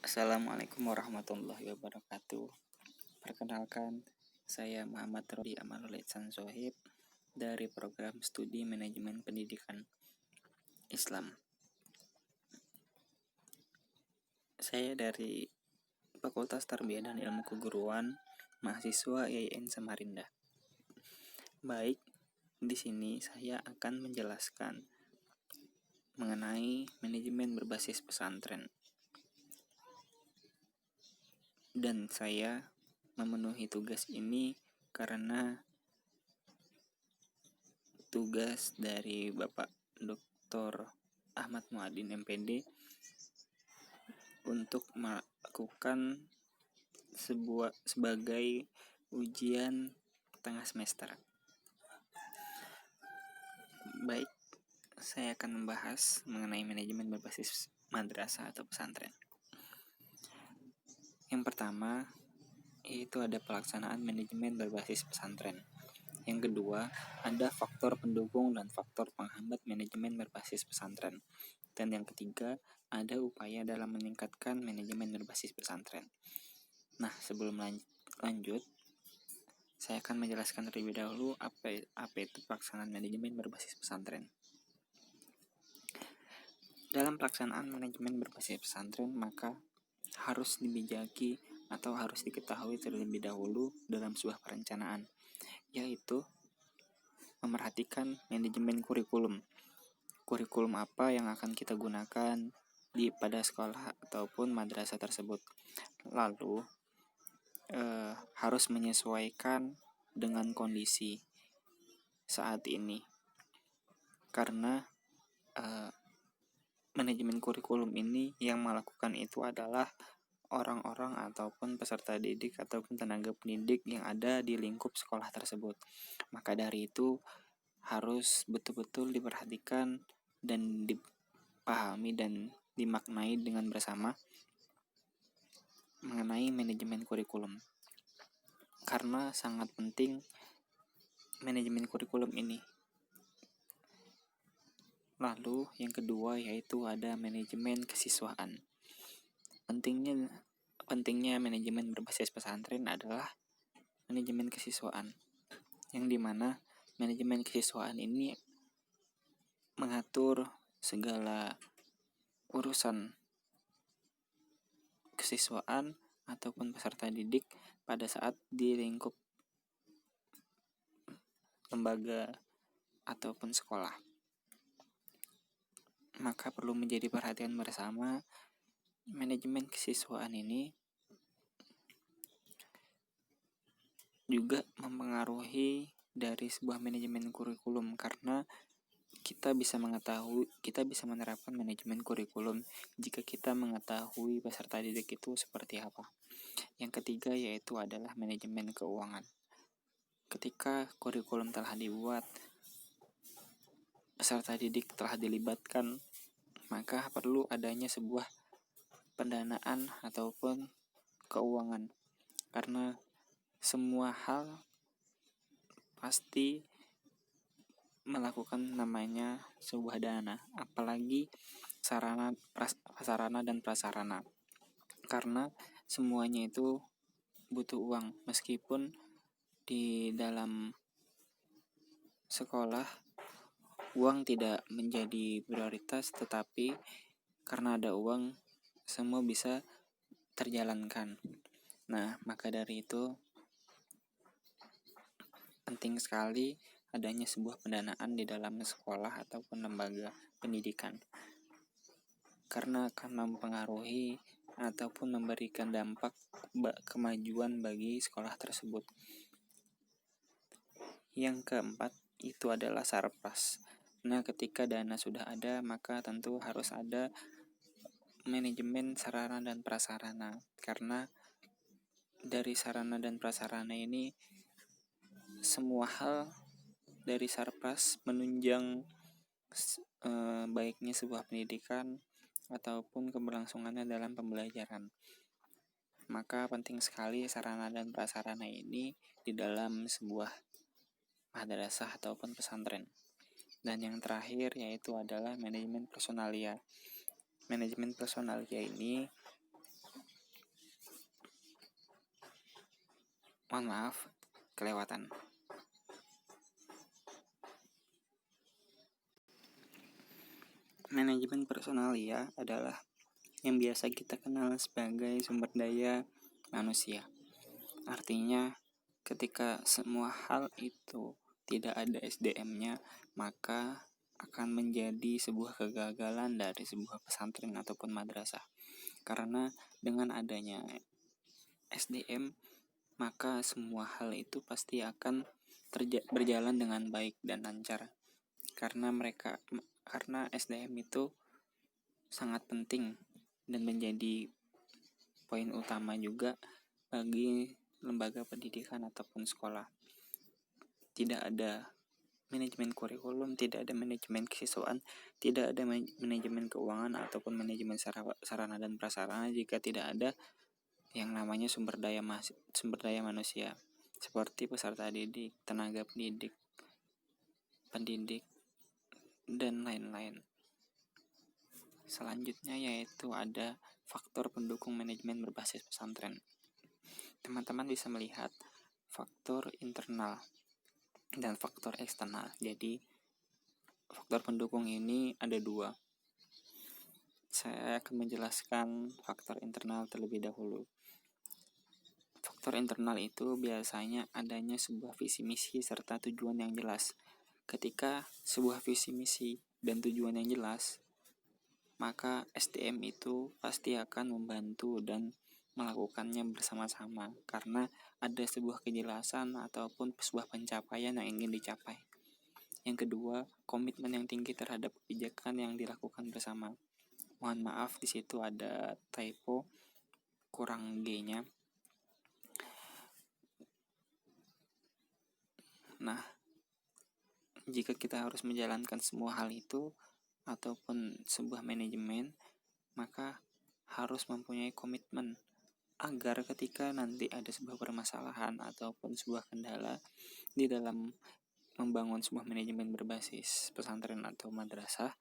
Assalamualaikum warahmatullahi wabarakatuh. Perkenalkan, saya Muhammad Rodi Amalul Ihsan Shoaib dari program studi manajemen pendidikan Islam. Saya dari Fakultas Tarbiyah dan Ilmu Keguruan, mahasiswa IAIN Samarinda. Baik, di sini saya akan menjelaskan mengenai manajemen berbasis pesantren. Dan saya memenuhi tugas ini karena tugas dari Bapak Dr. Ahmad Muadin MPD untuk melakukan sebagai ujian tengah semester. Baik, saya akan membahas mengenai manajemen berbasis madrasah atau pesantren. Yang pertama, yaitu ada pelaksanaan manajemen berbasis pesantren. Yang kedua, ada faktor pendukung dan faktor penghambat manajemen berbasis pesantren. Dan yang ketiga, ada upaya dalam meningkatkan manajemen berbasis pesantren. Nah, sebelum lanjut, saya akan menjelaskan terlebih dahulu apa itu pelaksanaan manajemen berbasis pesantren. Dalam pelaksanaan manajemen berbasis pesantren, maka harus dibijaki atau harus diketahui terlebih dahulu dalam sebuah perencanaan, yaitu memerhatikan manajemen kurikulum. Kurikulum apa yang akan kita gunakan pada sekolah ataupun madrasah tersebut. Lalu harus menyesuaikan dengan kondisi saat ini, karena manajemen kurikulum ini yang melakukan itu adalah orang-orang ataupun peserta didik ataupun tenaga pendidik yang ada di lingkup sekolah tersebut. Maka dari itu harus betul-betul diperhatikan dan dipahami dan dimaknai dengan bersama mengenai manajemen kurikulum, karena sangat penting manajemen kurikulum ini. Lalu yang kedua yaitu ada manajemen kesiswaan. Pentingnya manajemen berbasis pesantren adalah manajemen kesiswaan, yang dimana manajemen kesiswaan ini mengatur segala urusan kesiswaan ataupun peserta didik pada saat di lingkup lembaga ataupun sekolah. Maka perlu menjadi perhatian bersama manajemen kesiswaan ini juga mempengaruhi dari sebuah manajemen kurikulum, karena kita bisa menerapkan manajemen kurikulum jika kita mengetahui peserta didik itu seperti apa. Yang ketiga yaitu adalah manajemen keuangan. Ketika kurikulum telah dibuat, peserta didik telah dilibatkan, maka perlu adanya sebuah pendanaan ataupun keuangan, karena semua hal pasti melakukan namanya sebuah dana, apalagi sarana dan prasarana, karena semuanya itu butuh uang. Meskipun di dalam sekolah uang tidak menjadi prioritas, tetapi karena ada uang semua bisa terjalankan. Nah, maka dari itu penting sekali adanya sebuah pendanaan di dalam sekolah ataupun lembaga pendidikan, karena akan mempengaruhi ataupun memberikan dampak kemajuan bagi sekolah tersebut. Yang keempat itu adalah sarpras. Nah, ketika dana sudah ada, maka tentu harus ada manajemen sarana dan prasarana, karena dari sarana dan prasarana ini semua hal dari sarpras menunjang baiknya sebuah pendidikan ataupun keberlangsungannya dalam pembelajaran. Maka penting sekali sarana dan prasarana ini di dalam sebuah madrasah ataupun pesantren. Dan yang terakhir yaitu adalah manajemen personalia. Manajemen personalia ini Mohon maaf, kelewatan. Manajemen personalia adalah yang biasa kita kenal sebagai sumber daya manusia. Artinya, ketika semua hal itu tidak ada SDM-nya, maka akan menjadi sebuah kegagalan dari sebuah pesantren ataupun madrasah. Karena dengan adanya SDM, maka semua hal itu pasti akan berjalan dengan baik dan lancar. Karena SDM itu sangat penting dan menjadi poin utama juga bagi lembaga pendidikan ataupun sekolah. Tidak ada manajemen kurikulum, tidak ada manajemen kesiswaan, tidak ada manajemen keuangan ataupun manajemen sarana dan prasarana jika tidak ada yang namanya sumber daya manusia seperti peserta didik, tenaga pendidik, dan lain-lain. Selanjutnya yaitu ada faktor pendukung manajemen berbasis pesantren. Teman-teman bisa melihat faktor internal dan faktor eksternal. Jadi faktor pendukung ini ada 2. Saya akan menjelaskan faktor internal terlebih dahulu. Faktor internal itu biasanya adanya sebuah visi misi serta tujuan yang jelas. Ketika sebuah visi misi dan tujuan yang jelas, maka SDM itu pasti akan membantu dan melakukannya bersama-sama karena ada sebuah kejelasan ataupun sebuah pencapaian yang ingin dicapai. Yang kedua, komitmen yang tinggi terhadap kebijakan yang dilakukan bersama. Mohon maaf, di situ ada typo, kurang G-nya. Nah, jika kita harus menjalankan semua hal itu ataupun sebuah manajemen, maka harus mempunyai komitmen agar ketika nanti ada sebuah permasalahan ataupun sebuah kendala di dalam membangun sebuah manajemen berbasis pesantren atau madrasah,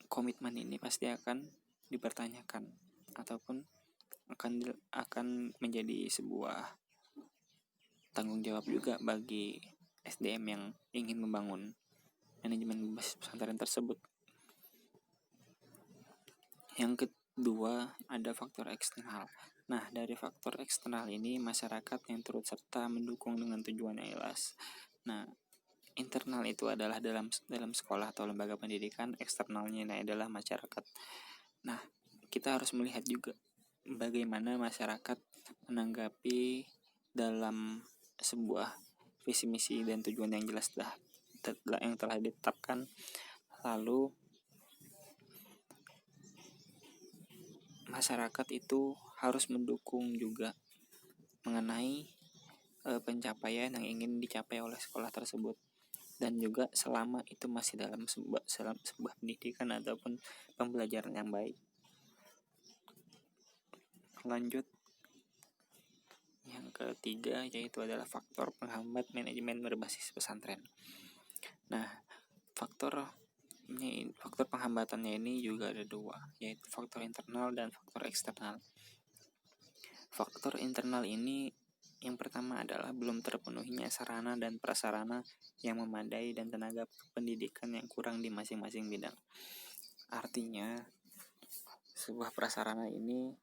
komitmen ini pasti akan dipertanyakan ataupun akan menjadi sebuah tanggung jawab juga bagi SDM yang ingin membangun manajemen berbasis pesantren tersebut. Yang kedua, ada faktor eksternal. Nah, dari faktor eksternal ini masyarakat yang turut serta mendukung dengan tujuan yang jelas. Nah, internal itu adalah dalam sekolah atau lembaga pendidikan, eksternalnya ini adalah masyarakat. Nah, kita harus melihat juga bagaimana masyarakat menanggapi dalam sebuah visi misi dan tujuan yang jelas yang telah ditetapkan. Lalu masyarakat itu harus mendukung juga mengenai pencapaian yang ingin dicapai oleh sekolah tersebut, dan juga selama itu masih dalam sebuah pendidikan ataupun pembelajaran yang baik. Lanjut, yang ketiga yaitu adalah faktor penghambat manajemen berbasis pesantren. Nah, faktor penghambatannya ini juga ada 2, yaitu faktor internal dan faktor eksternal. Faktor internal ini yang pertama adalah belum terpenuhinya sarana dan prasarana yang memadai dan tenaga pendidikan yang kurang di masing-masing bidang. Artinya, sebuah prasarana ini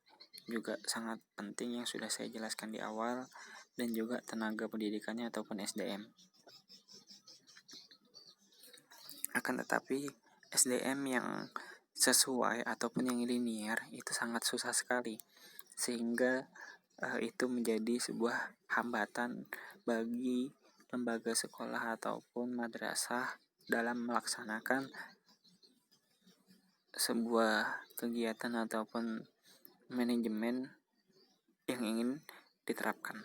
juga sangat penting yang sudah saya jelaskan di awal, dan juga tenaga pendidikannya ataupun SDM. Akan tetapi SDM yang sesuai ataupun yang linear itu sangat susah sekali, sehingga itu menjadi sebuah hambatan bagi lembaga sekolah ataupun madrasah dalam melaksanakan sebuah kegiatan ataupun manajemen yang ingin diterapkan.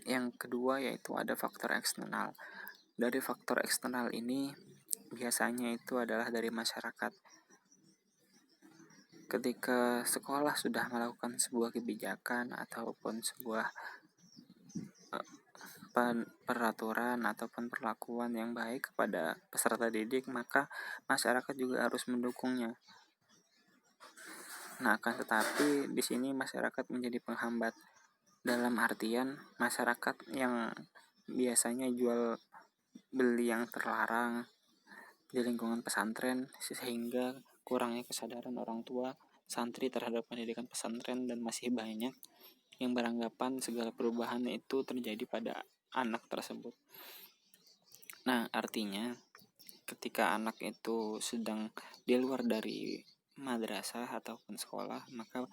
Yang kedua yaitu ada faktor eksternal. Dari faktor eksternal ini biasanya itu adalah dari masyarakat. Ketika sekolah sudah melakukan sebuah kebijakan ataupun sebuah peraturan ataupun perlakuan yang baik kepada peserta didik, maka masyarakat juga harus mendukungnya. Nah, akan tetapi di sini masyarakat menjadi penghambat dalam artian masyarakat yang biasanya jual beli yang terlarang di lingkungan pesantren, sehingga kurangnya kesadaran orang tua santri terhadap pendidikan pesantren, dan masih banyak yang beranggapan segala perubahan itu terjadi pada anak tersebut. Nah, artinya ketika anak itu sedang di luar dari madrasah ataupun sekolah, maka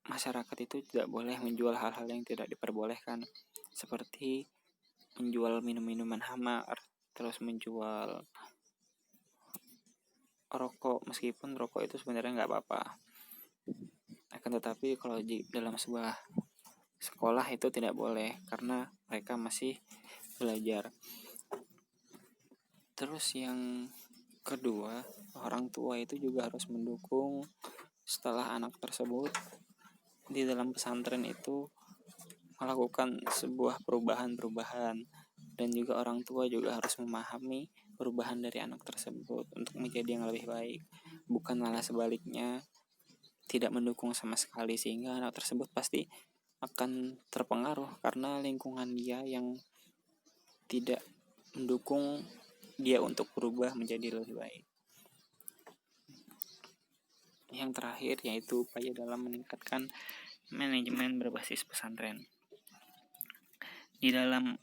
masyarakat itu tidak boleh menjual hal-hal yang tidak diperbolehkan, seperti menjual minum-minuman hamar, terus menjual rokok, meskipun rokok itu sebenarnya nggak apa-apa. Akan tetapi kalau di dalam sebuah sekolah itu tidak boleh, karena mereka masih belajar. Terus yang kedua, orang tua itu juga harus mendukung setelah anak tersebut di dalam pesantren itu melakukan sebuah perubahan-perubahan, dan juga orang tua juga harus memahami perubahan dari anak tersebut untuk menjadi yang lebih baik, bukan malah sebaliknya tidak mendukung sama sekali, sehingga anak tersebut pasti akan terpengaruh karena lingkungan dia yang tidak mendukung dia untuk berubah menjadi lebih baik. Yang terakhir yaitu upaya dalam meningkatkan manajemen berbasis pesantren. Di dalam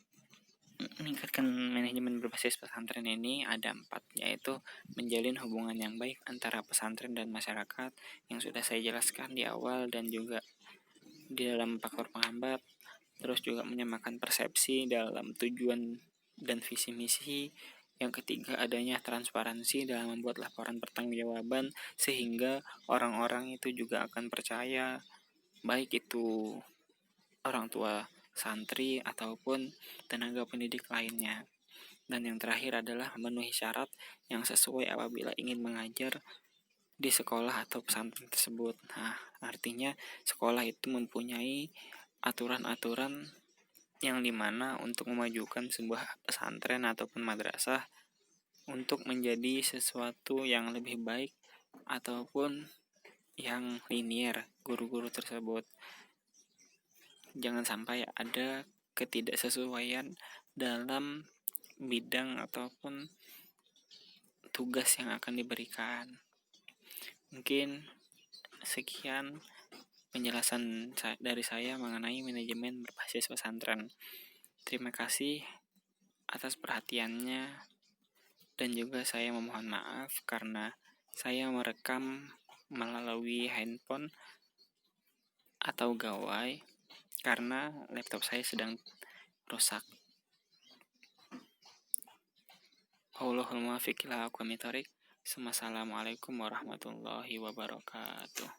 meningkatkan manajemen berbasis pesantren ini ada 4, yaitu menjalin hubungan yang baik antara pesantren dan masyarakat yang sudah saya jelaskan di awal, dan juga di dalam faktor penghambat. Terus juga menyamakan persepsi dalam tujuan dan visi misi. Yang ketiga, adanya transparansi dalam membuat laporan pertanggungjawaban, sehingga orang-orang itu juga akan percaya, baik itu orang tua santri ataupun tenaga pendidik lainnya. Dan yang terakhir adalah memenuhi syarat yang sesuai apabila ingin mengajar di sekolah atau pesantren tersebut. Nah, artinya sekolah itu mempunyai aturan-aturan yang dimana untuk memajukan sebuah pesantren ataupun madrasah untuk menjadi sesuatu yang lebih baik ataupun yang linier guru-guru tersebut. Jangan sampai ada ketidaksesuaian dalam bidang ataupun tugas yang akan diberikan. Mungkin sekian penjelasan dari saya mengenai manajemen berbasis pesantren. Terima kasih atas perhatiannya, dan juga saya memohon maaf karena saya merekam melalui handphone atau gawai karena laptop saya sedang rusak. Wallahul muwaffiq ila aqwamit thoriq. Assalamualaikum warahmatullahi wabarakatuh.